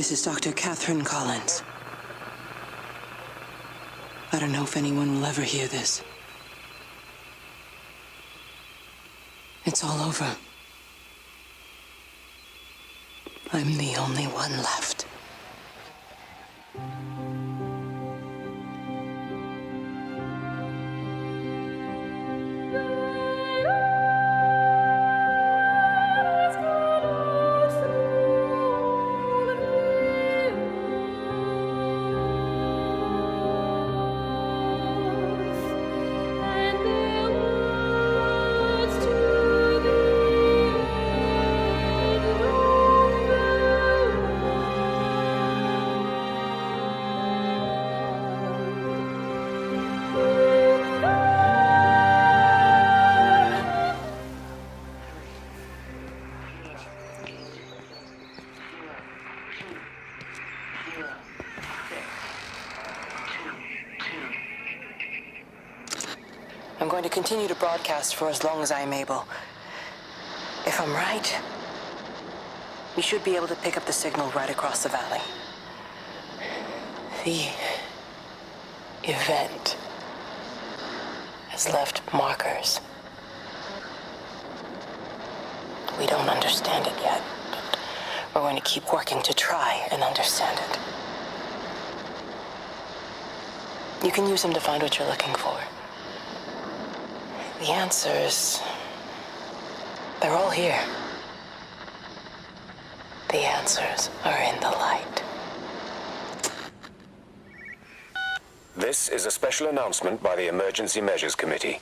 This is Dr. Catherine Collins. I don't know if anyone will ever hear this. It's all over. I'm the only one left. I'm going to continue to broadcast for as long as I'm able. If I'm right, we should be able to pick up the signal right across the valley. The event has left markers. We don't understand it yet, but we're going to keep working to try and understand it. You can use them to find what you're looking for. The answers, they're all here. The answers are in the light. This is a special announcement by the Emergency Measures Committee.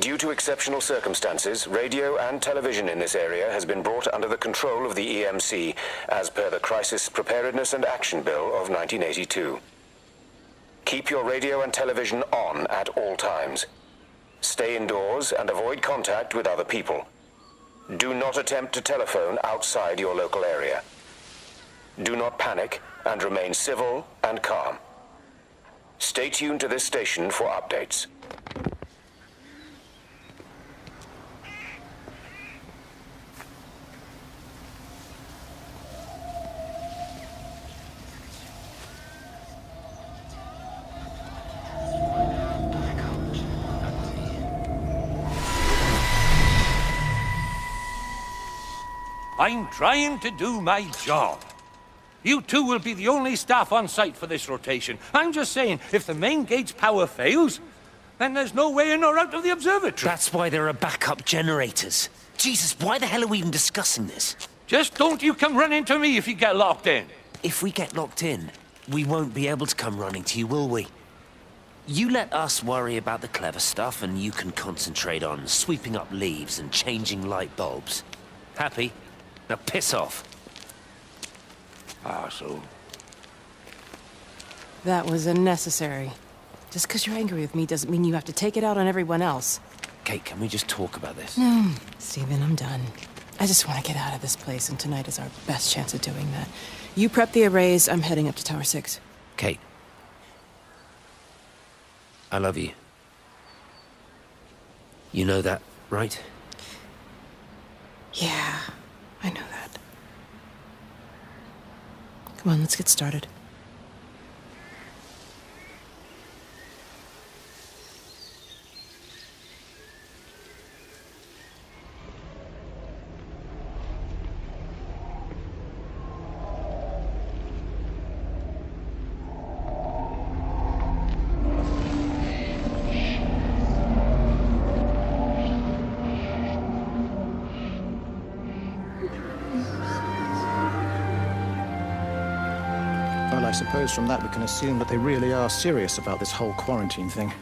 Due to exceptional circumstances, radio and television in this area has been brought under the control of the EMC as per the Crisis Preparedness and Action Bill of 1982. Keep your radio and television on at all times. Stay indoors and avoid contact with other people. Do not attempt to telephone outside your local area. Do not panic and remain civil and calm. Stay tuned to this station for updates. I'm trying to do my job. You two will be the only staff on site for this rotation. I'm just saying, if the main gate's power fails, then there's no way in or out of the observatory. That's why there are backup generators. Jesus, why the hell are we even discussing this? Just don't you come running to me if you get locked in. If we get locked in, we won't be able to come running to you, will we? You let us worry about the clever stuff, and you can concentrate on sweeping up leaves and changing light bulbs. Happy? Now piss off. Arsehole. That was unnecessary. Just because you're angry with me doesn't mean you have to take it out on everyone else. Kate, can we just talk about this? No, Stephen, I'm done. I just want to get out of this place, and tonight is our best chance of doing that. You prep the arrays, I'm heading up to Tower 6. Kate. I love you. You know that, right? Yeah, I know that. Come on, let's get started. Well, I suppose from that we can assume that they really are serious about this whole quarantine thing.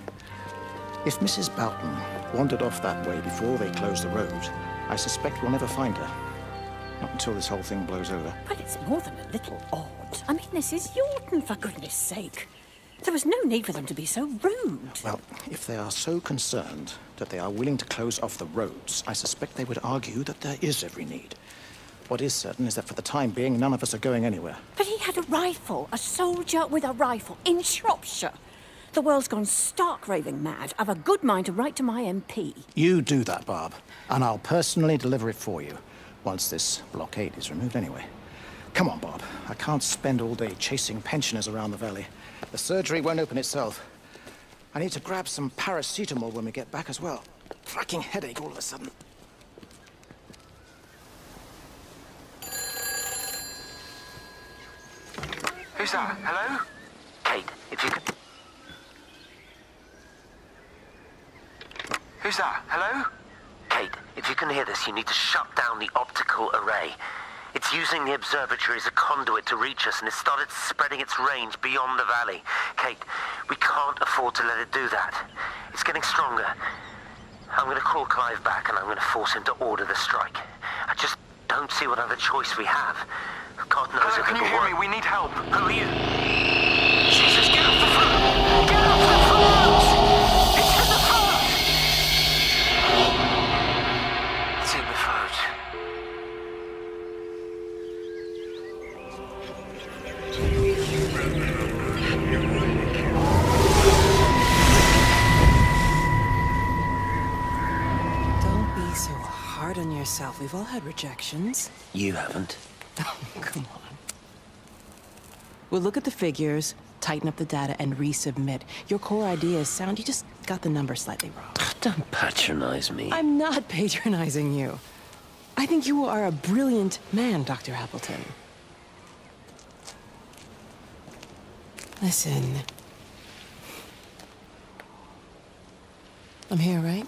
If Mrs. Boughton wandered off that way before they closed the road, I suspect we'll never find her. Not until this whole thing blows over. Well, it's more than a little odd. I mean, this is Yorton, for goodness sake. There was no need for them to be so rude. Well, if they are so concerned that they are willing to close off the roads, I suspect they would argue that there is every need. What is certain is that for the time being, none of us are going anywhere. But he had a rifle, a soldier with a rifle, in Shropshire. The world's gone stark raving mad. I've a good mind to write to my MP. You do that, Barb, and I'll personally deliver it for you, once this blockade is removed anyway. Come on, Bob. I can't spend all day chasing pensioners around the valley. The surgery won't open itself. I need to grab some paracetamol when we get back as well. Fucking headache all of a sudden. Who's that? Hello? Kate, if you could... Who's that? Hello? Kate, if you can hear this, you need to shut down the optical array. It's using the observatory as a conduit to reach us, and it's started spreading its range beyond the valley. Kate, we can't afford to let it do that. It's getting stronger. I'm going to call Clive back, and I'm going to force him to order the strike. I just don't see what other choice we have. God knows Hello, if can you it'll hear work. me? We need help. Who are you? Jesus, get off the phone! Get off the phone! It's in the phone! It's in the phone. Don't be so hard on yourself. We've all had rejections. You haven't. Oh, come on. We'll look at the figures, tighten up the data, and resubmit. Your core idea is sound. You just got the number slightly wrong. Don't patronize me. I'm not patronizing you. I think you are a brilliant man, Dr. Appleton. Listen. I'm here, right?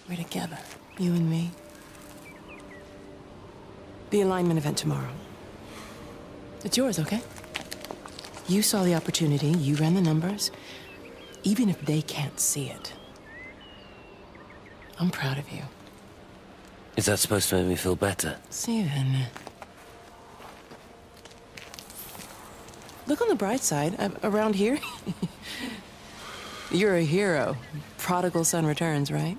We're together, you and me. The alignment event tomorrow. It's yours, okay? You saw the opportunity, you ran the numbers. Even if they can't see it, I'm proud of you. Is that supposed to make me feel better? Steven. Look on the bright side. Around here, you're a hero. Prodigal son returns, right?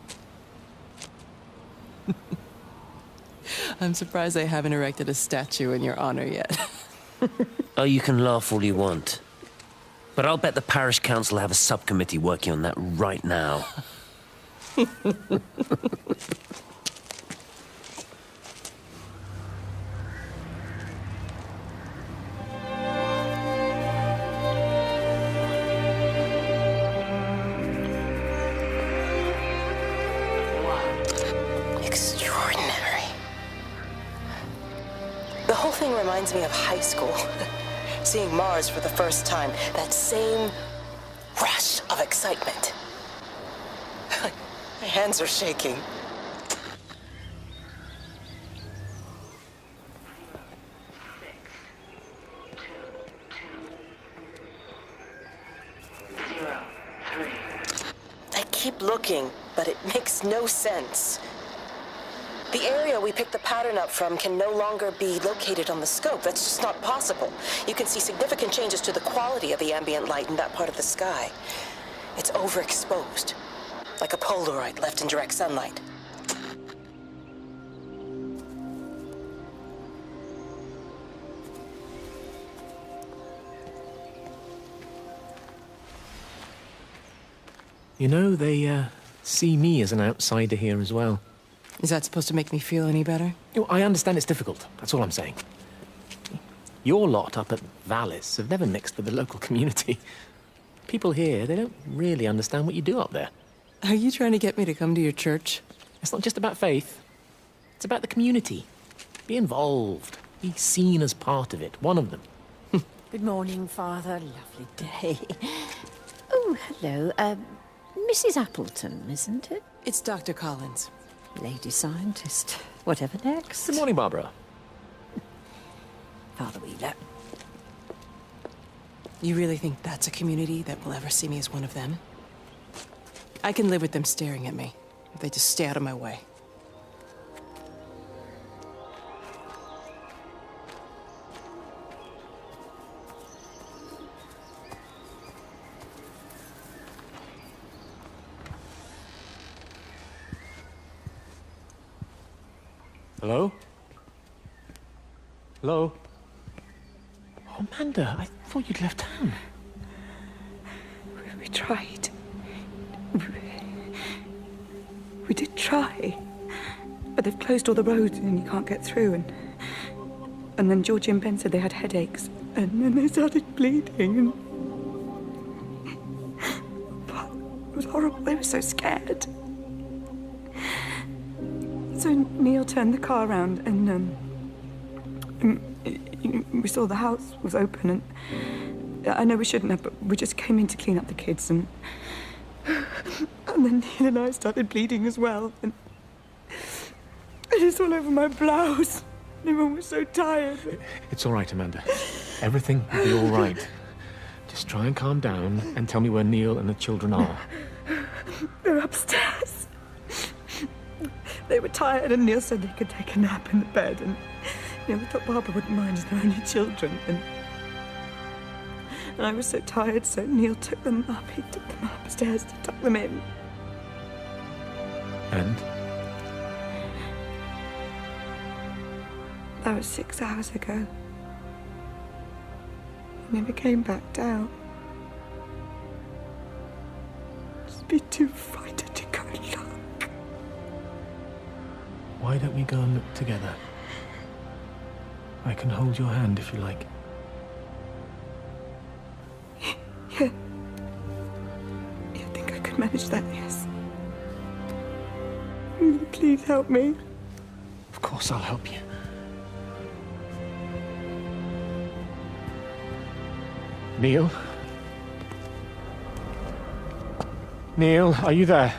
I'm surprised they haven't erected a statue in your honor yet. Oh, you can laugh all you want. But I'll bet the parish council have a subcommittee working on that right now. Extraordinary. The whole thing reminds me of high school. Seeing Mars for the first time. That same rush of excitement. My hands are shaking. I keep looking, but it makes no sense. The area we picked the pattern up from can no longer be located on the scope. That's just not possible. You can see significant changes to the quality of the ambient light in that part of the sky. It's overexposed, like a Polaroid left in direct sunlight. You know, they see me as an outsider here as well. Is that supposed to make me feel any better? You know, I understand it's difficult. That's all I'm saying. Your lot up at Vallis have never mixed with the local community. People here, they don't really understand what you do up there. Are you trying to get me to come to your church? It's not just about faith. It's about the community. Be involved. Be seen as part of it. One of them. Good morning, Father. Lovely day. Oh, hello. Mrs. Appleton, isn't it? It's Dr. Collins. Lady scientist. Whatever next. Good morning, Barbara. Father Wheeler. You really think that's a community that will ever see me as one of them? I can live with them staring at me, if they just stay out of my way. Hello? Hello? Oh, Amanda, I thought you'd left town. We tried. We did try. But they've closed all the roads and you can't get through, and And then Georgie and Ben said they had headaches. And then they started bleeding. And... But it was horrible. They were so scared. So Neil turned the car around and we saw the house was open, and I know we shouldn't have, but we just came in to clean up the kids, and then Neil and I started bleeding as well, and it's all over my blouse. Everyone was so tired. It's all right, Amanda. Everything will be all right. Just try and calm down and tell me where Neil and the children are. They're upstairs. They were tired, and Neil said they could take a nap in the bed, and we thought Barbara wouldn't mind as they're only children, and I was so tired, so Neil took them up. He took them upstairs to tuck them in. And? That was 6 hours ago. He never came back down. Just be too frightened to go look. Why don't we go and look together? I can hold your hand if you like. Yeah. I think I could manage that, yes. Will you please help me? Of course I'll help you. Neil? Neil, are you there?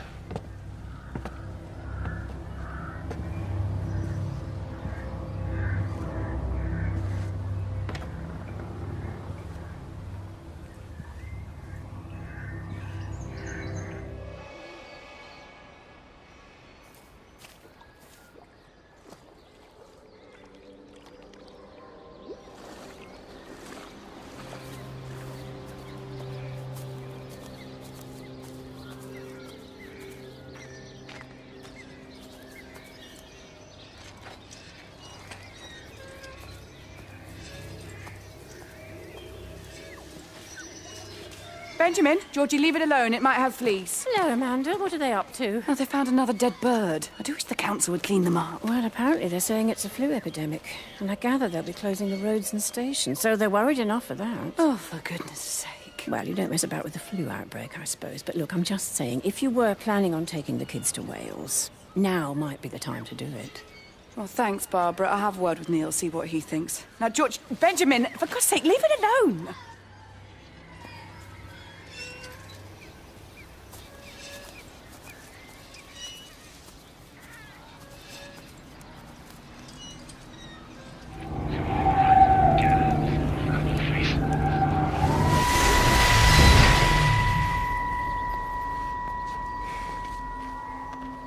Benjamin, Georgie, leave it alone. It might have fleas. Hello, Amanda. What are they up to? Oh, they found another dead bird. I do wish the council would clean them up. Well, apparently they're saying it's a flu epidemic. And I gather they'll be closing the roads and stations, so they're worried enough for that. Oh, for goodness sake. Well, you don't mess about with the flu outbreak, I suppose. But look, I'm just saying, if you were planning on taking the kids to Wales, now might be the time to do it. Well, thanks, Barbara. I'll have a word with Neil, see what he thinks. Now, George, Benjamin, for God's sake, leave it alone.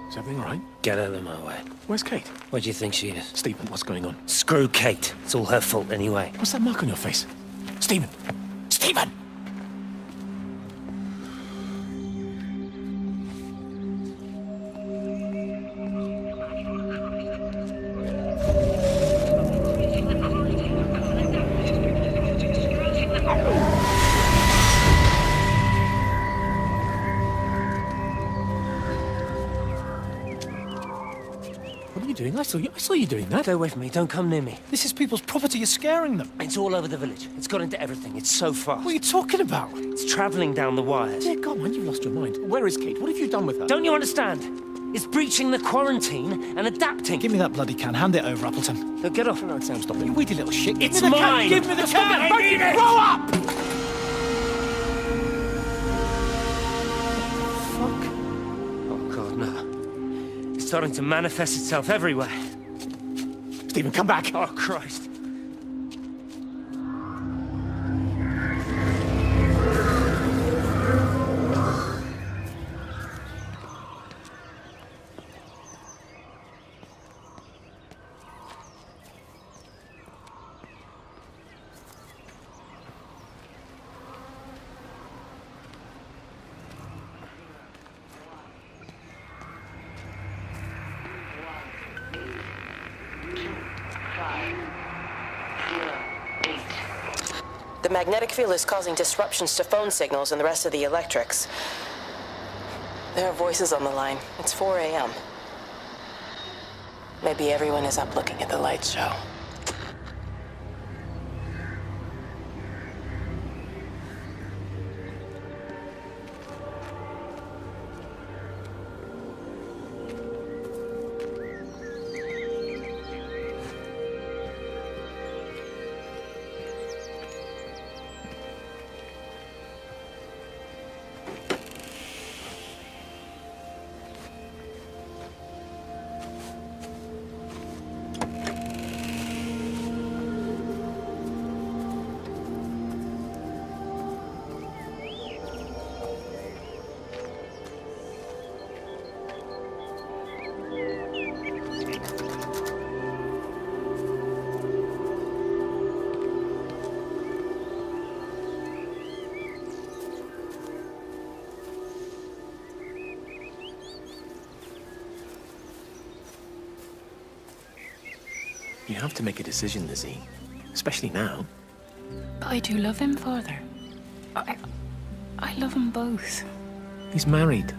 Is everything all right? Get out of my way. Where's Kate? Where do you think she is? Stephen, what's going on? Screw Kate. It's all her fault anyway. What's that mark on your face? Stephen! Stephen! What are you doing? I saw you doing that. Stay away from me. Don't come near me. This is people's property. You're scaring them. It's all over the village. It's got into everything. It's so fast. What are you talking about? It's travelling down the wires. Dear God, man, you've lost your mind. Where is Kate? What have you done with her? Don't you understand? It's breaching the quarantine and adapting. Give me that bloody can. Hand it over, Appleton. Now get off. No, Sam, stop it. You weedy little shit. It's mine. Give me the can. I need it. Grow up! Fuck. Oh, God, no. It's starting to manifest itself everywhere. Stephen, come back. Oh, Christ. The magnetic field is causing disruptions to phone signals and the rest of the electrics. There are voices on the line. It's 4 a.m. Maybe everyone is up looking at the light show. You have to make a decision, Lizzie. Especially now. But I do love him, Father. I love them both. He's married.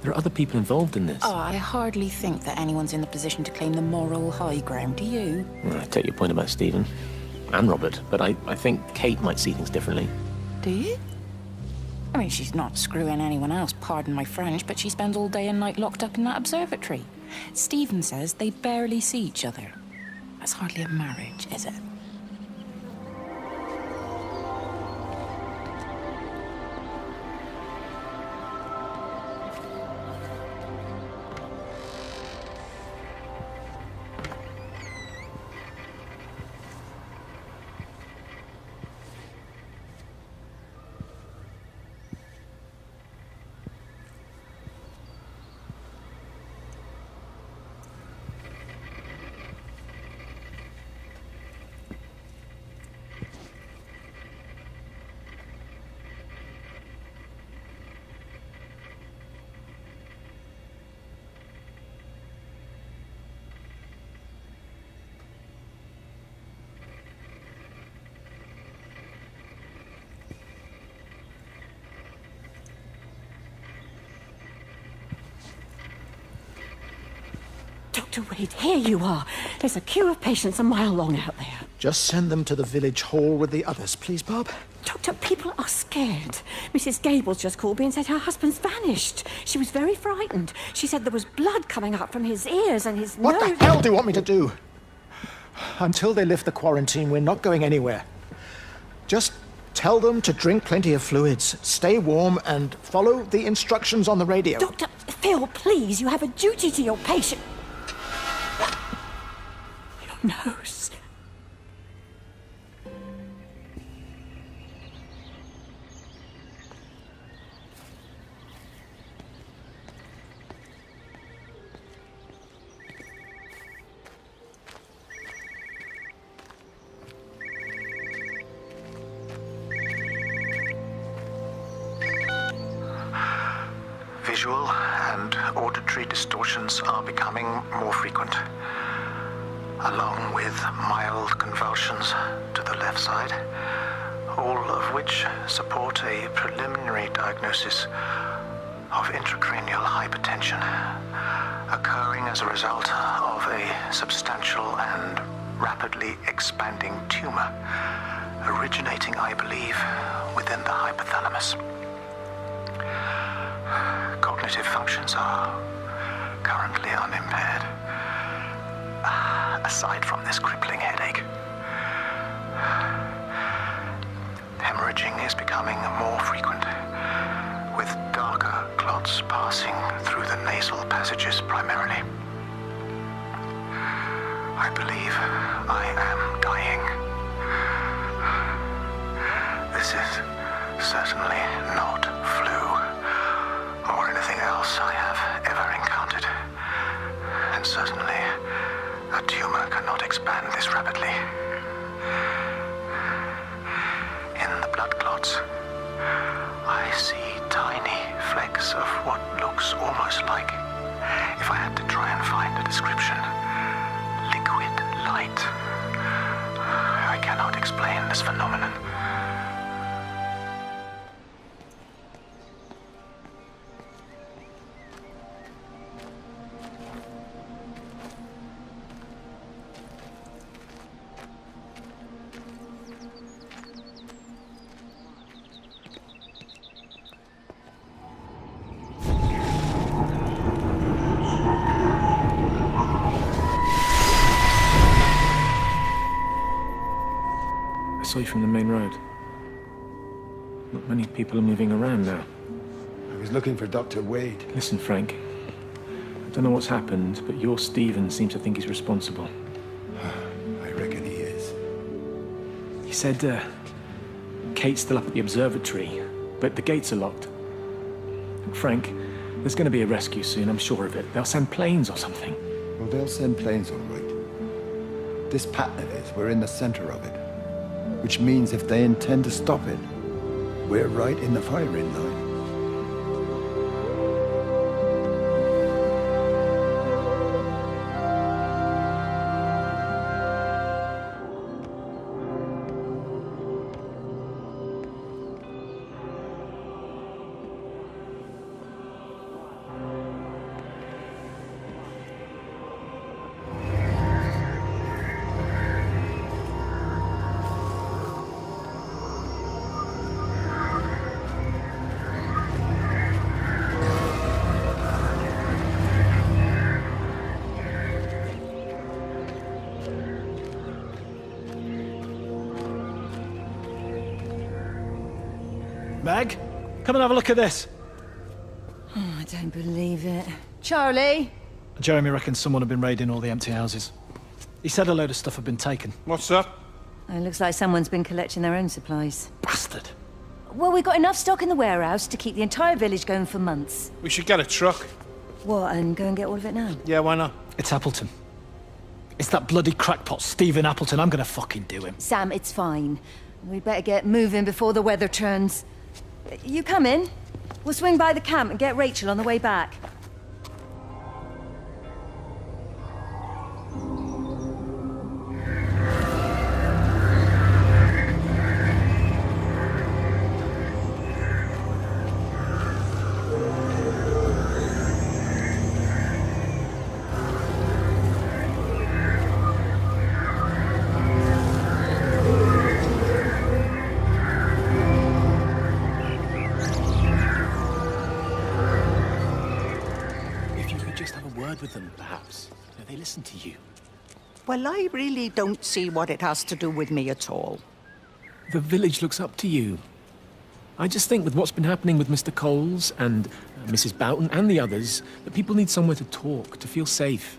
There are other people involved in this. Oh, I hardly think that anyone's in the position to claim the moral high ground, do you? Well, I take your point about Stephen. And Robert. But I think Kate might see things differently. Do you? I mean, she's not screwing anyone else, pardon my French, but she spends all day and night locked up in that observatory. Stephen says they barely see each other. That's hardly a marriage, is it? Dr. Wade, here you are. There's a queue of patients a mile long out there. Just send them to the village hall with the others, please, Bob. Doctor, people are scared. Mrs. Gables just called me and said her husband's vanished. She was very frightened. She said there was blood coming up from his ears and his nose. What the hell do you want me to do? Until they lift the quarantine, we're not going anywhere. Just tell them to drink plenty of fluids, stay warm, and follow the instructions on the radio. Dr. Phil, please, you have a duty to your patient. Your nose. Visual and auditory distortions are becoming more frequent, along with mild convulsions to the left side, all of which support a preliminary diagnosis of intracranial hypertension, occurring as a result of a substantial and rapidly expanding tumor, originating, I believe, within the hypothalamus. Cognitive functions are currently unimpaired, aside from this crippling headache. Hemorrhaging is becoming more frequent, with darker clots passing through the nasal passages primarily. I believe I am dying. This is certainly not flu or anything else I have ever encountered. And certainly, a tumor cannot expand this rapidly. In the blood clots, I see tiny flecks of what looks almost like, if I had to try and find a description, liquid light. I cannot explain this phenomenon. I saw you from the main road. Not many people are moving around now. I was looking for Dr. Wade. Listen, Frank. I don't know what's happened, but your Stephen seems to think he's responsible. I reckon he is. He said, Kate's still up at the observatory, but the gates are locked. Frank, there's going to be a rescue soon, I'm sure of it. They'll send planes or something. Well, they'll send planes, all right. This pattern of it, we're in the center of it. Which means if they intend to stop it, we're right in the firing line. Come and have a look at this. Oh, I don't believe it. Charlie? Jeremy reckons someone had been raiding all the empty houses. He said a load of stuff had been taken. What's that? Oh, it looks like someone's been collecting their own supplies. Bastard. Well, we've got enough stock in the warehouse to keep the entire village going for months. We should get a truck. What, and go and get all of it now? Yeah, why not? It's Appleton. It's that bloody crackpot Stephen Appleton. I'm gonna fucking do him. Sam, it's fine. We'd better get moving before the weather turns. You come in. We'll swing by the camp and get Rachel on the way back. With them, perhaps. They listen to you. Well, I really don't see what it has to do with me at all. The village looks up to you. I just think with what's been happening with Mr. Coles and Mrs. Boughton and the others, that people need somewhere to talk, to feel safe.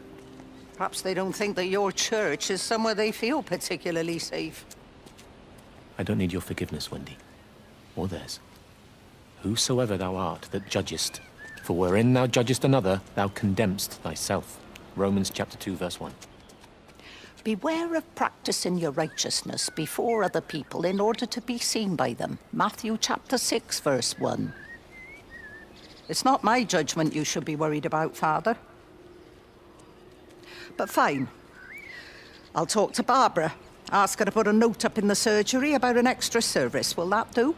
Perhaps they don't think that your church is somewhere they feel particularly safe. I don't need your forgiveness, Wendy. Or theirs. Whosoever thou art that judgest, for wherein thou judgest another, thou condemnest thyself. Romans chapter 2, verse 1. Beware of practicing your righteousness before other people in order to be seen by them. Matthew chapter 6, verse 1. It's not my judgment you should be worried about, Father. But fine. I'll talk to Barbara. Ask her to put a note up in the surgery about an extra service. Will that do?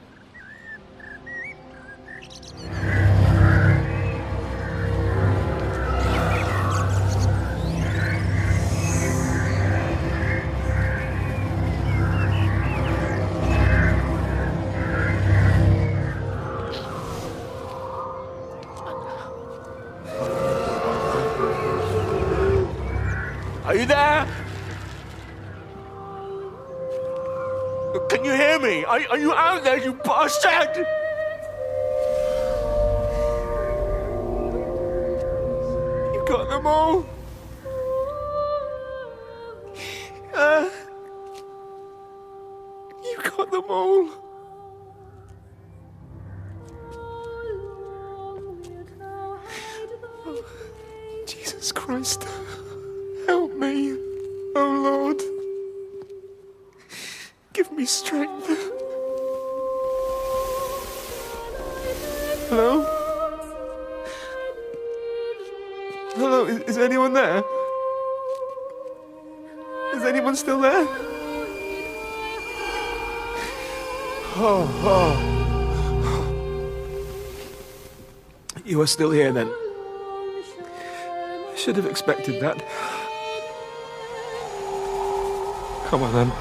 Are you there? Can you hear me? Are you out there, you bastard? You got them all? You got them all? Oh, Jesus Christ. Help me, oh Lord. Give me strength. Hello? Hello, is anyone there? Is anyone still there? Oh. You are still here then. I should have expected that. Come on, then.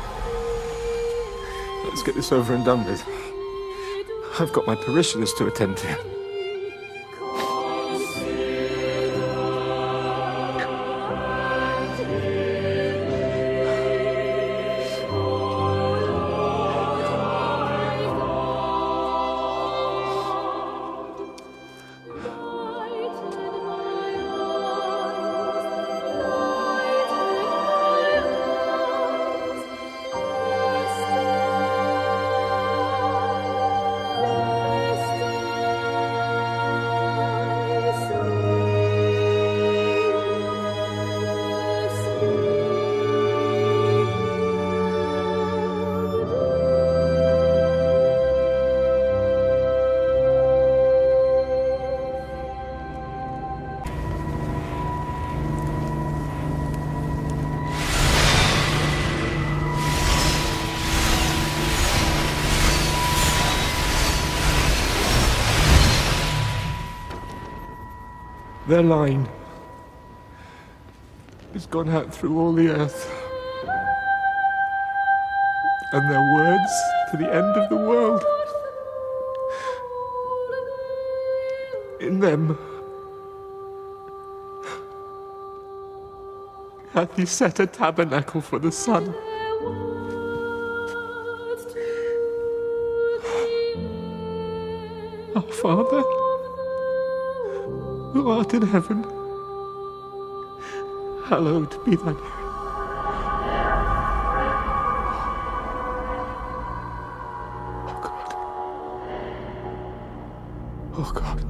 Let's get this over and done with. I've got my parishioners to attend to. Their line has gone out through all the earth, and their words to the end of the world. In them hath he set a tabernacle for the sun. Our Father, who art in heaven, hallowed be thy name. Oh God. Oh God.